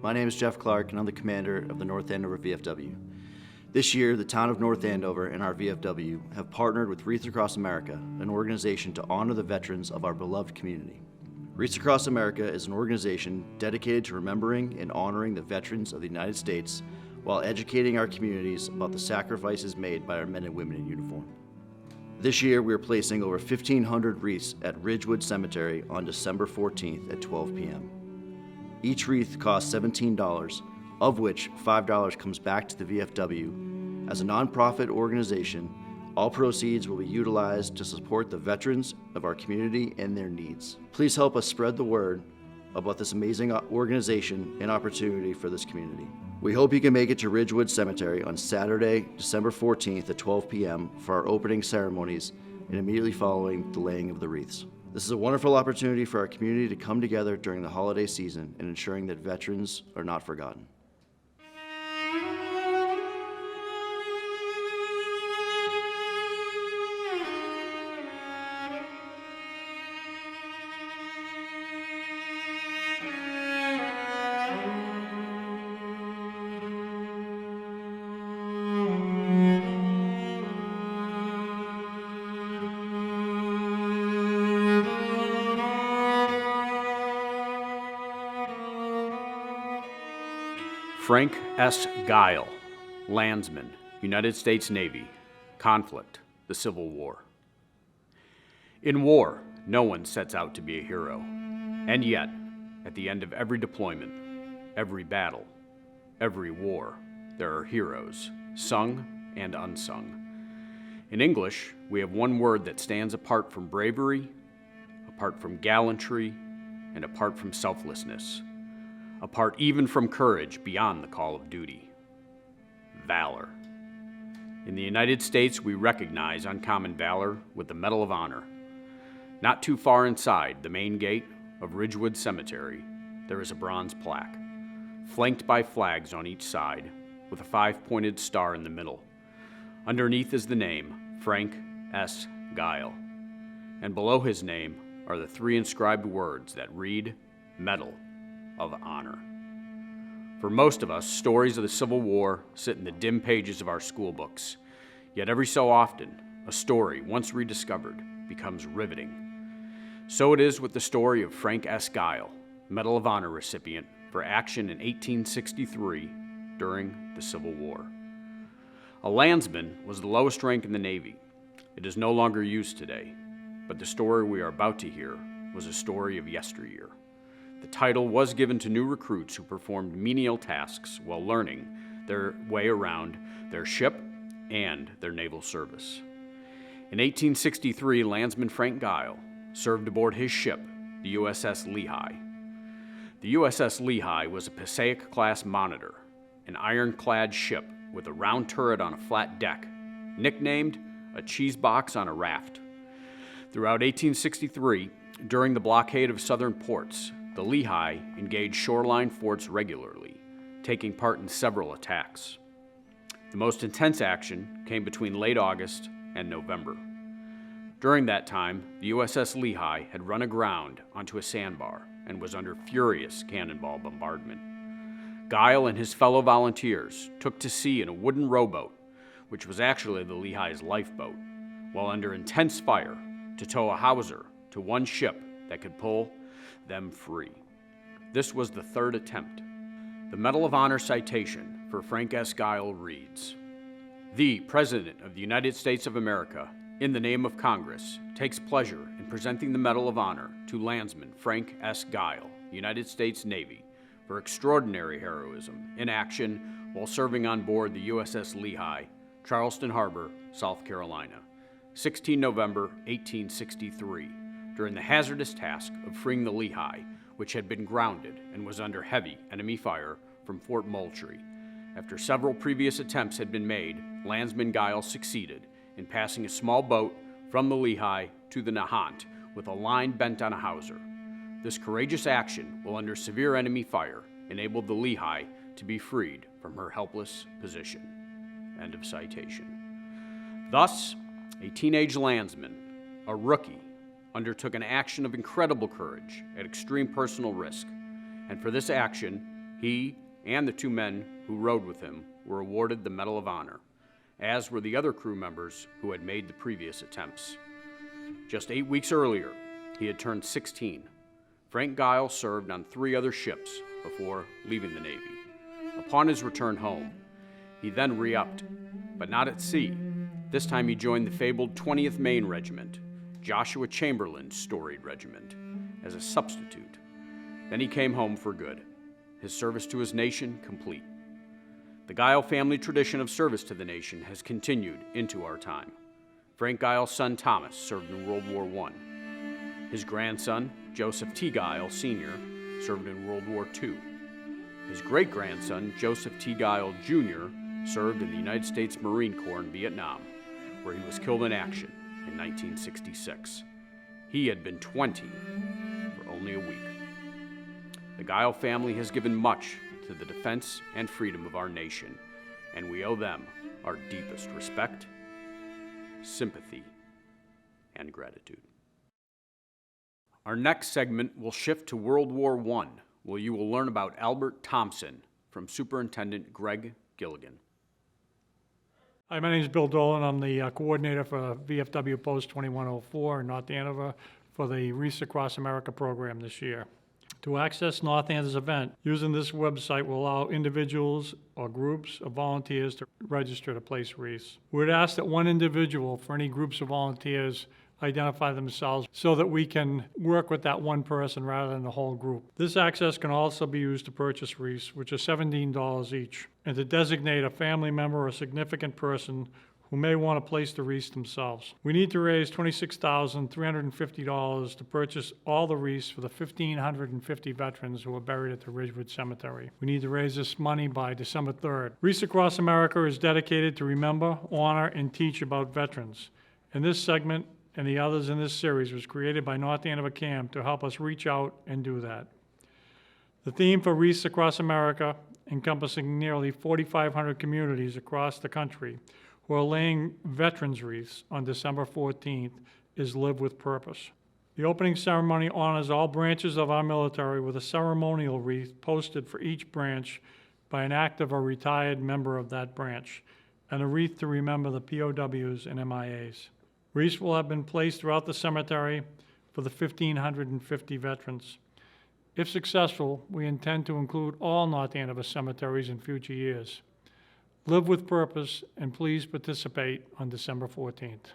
My name is Jeff Clark, and I'm the commander of the North Andover VFW. This year, the town of North Andover and our VFW have partnered with Wreaths Across America, an organization to honor the veterans of our beloved community. Wreaths Across America is an organization dedicated to remembering and honoring the veterans of the United States while educating our communities about the sacrifices made by our men and women in uniform. This year, we are placing over 1,500 wreaths at Ridgewood Cemetery on December 14th at 12 p.m. Each wreath costs $17, of which $5 comes back to the VFW. As a nonprofit organization, all proceeds will be utilized to support the veterans of our community and their needs. Please help us spread the word about this amazing organization and opportunity for this community. We hope you can make it to Ridgewood Cemetery on Saturday, December 14th at 12 p.m. for our opening ceremonies and immediately following the laying of the wreaths. This is a wonderful opportunity for our community to come together during the holiday season and ensuring that veterans are not forgotten. Frank S. Gile, Landsman, United States Navy, Conflict, the Civil War. In war, no one sets out to be a hero. And yet, at the end of every deployment, every battle, every war, there are heroes, sung and unsung. In English, we have one word that stands apart from bravery, apart from gallantry, and apart from selflessness. Apart even from courage beyond the call of duty. Valor. In the United States, we recognize uncommon valor with the Medal of Honor. Not too far inside the main gate of Ridgewood Cemetery, there is a bronze plaque, flanked by flags on each side, with a 5-pointed star in the middle. Underneath is the name, Frank S. Gile. And below his name are the 3 inscribed words that read, Medal of Honor. For most of us, stories of the Civil War sit in the dim pages of our school books. Yet every so often, a story, once rediscovered, becomes riveting. So it is with the story of Frank S. Gile, Medal of Honor recipient for action in 1863 during the Civil War. A landsman was the lowest rank in the Navy. It is no longer used today, but the story we are about to hear was a story of yesteryear. The title was given to new recruits who performed menial tasks while learning their way around their ship and their naval service. In 1863, Landsman Frank Gile served aboard his ship, the USS Lehigh. The USS Lehigh was a Passaic-class monitor, an ironclad ship with a round turret on a flat deck, nicknamed a cheese box on a raft. Throughout 1863, during the blockade of southern ports, the Lehigh engaged shoreline forts regularly, taking part in several attacks. The most intense action came between late August and November. During that time, the USS Lehigh had run aground onto a sandbar and was under furious cannonball bombardment. Gile and his fellow volunteers took to sea in a wooden rowboat, which was actually the Lehigh's lifeboat, while under intense fire to tow a hawser to one ship that could pull them free. This was the 3rd attempt. The Medal of Honor citation for Frank S. Gile reads, "The President of the United States of America, in the name of Congress, takes pleasure in presenting the Medal of Honor to Landsman Frank S. Gile, United States Navy, for extraordinary heroism in action while serving on board the USS Lehigh, Charleston Harbor, South Carolina, 16 November 1863, during the hazardous task of freeing the Lehigh, which had been grounded and was under heavy enemy fire from Fort Moultrie. After several previous attempts had been made, Landsman Gile succeeded in passing a small boat from the Lehigh to the Nahant with a line bent on a hawser. This courageous action, while under severe enemy fire, enabled the Lehigh to be freed from her helpless position." End of citation. Thus, a teenage landsman, a rookie, undertook an action of incredible courage at extreme personal risk, and for this action, He and the 2 men who rode with him were awarded the Medal of Honor, as were the other crew members who had made the previous attempts. Just 8 weeks earlier, he had turned 16. Frank Gile served on 3 other ships before leaving the Navy. Upon his return home, he then re-upped, but not at sea. This time he joined the fabled 20th Maine Regiment, Joshua Chamberlain's storied regiment, as a substitute. Then he came home for good, his service to his nation complete. The Gile family tradition of service to the nation has continued into our time. Frank Gile's son Thomas served in World War I. His grandson, Joseph T. Gile Sr., served in World War II. His great-grandson, Joseph T. Gile Jr., served in the United States Marine Corps in Vietnam, where he was killed in action in 1966. He had been 20 for only a week. The Gile family has given much to the defense and freedom of our nation, and we owe them our deepest respect, sympathy, and gratitude. Our next segment will shift to World War I, where you will learn about Albert Thompson from Superintendent Greg Gilligan. Hi, my name is Bill Dolan. I'm the coordinator for VFW Post 2104 in North Andover for the Wreaths Across America program this year. To access North Andover's event, using this website will allow individuals or groups of volunteers to register to place wreaths. We'd ask that one individual for any groups of volunteers identify themselves so that we can work with that one person rather than the whole group. This access can also be used to purchase wreaths, which are $17 each, and to designate a family member or significant person who may want to place the wreaths themselves. We need to raise $26,350 to purchase all the wreaths for the 1,550 veterans who are buried at the Ridgewood Cemetery. We need to raise this money by December 3rd. Wreaths Across America is dedicated to remember, honor, and teach about veterans. And this segment and the others in this series was created by North Andover CAM to help us reach out and do that. The theme for Wreaths Across America, encompassing nearly 4,500 communities across the country who are laying veterans wreaths on December 14th, is Live with Purpose. The opening ceremony honors all branches of our military with a ceremonial wreath posted for each branch by an active or retired member of that branch, and a wreath to remember the POWs and MIAs. Wreaths will have been placed throughout the cemetery for the 1,550 veterans. If successful, we intend to include all North Andover cemeteries in future years. Live with purpose, and please participate on December 14th.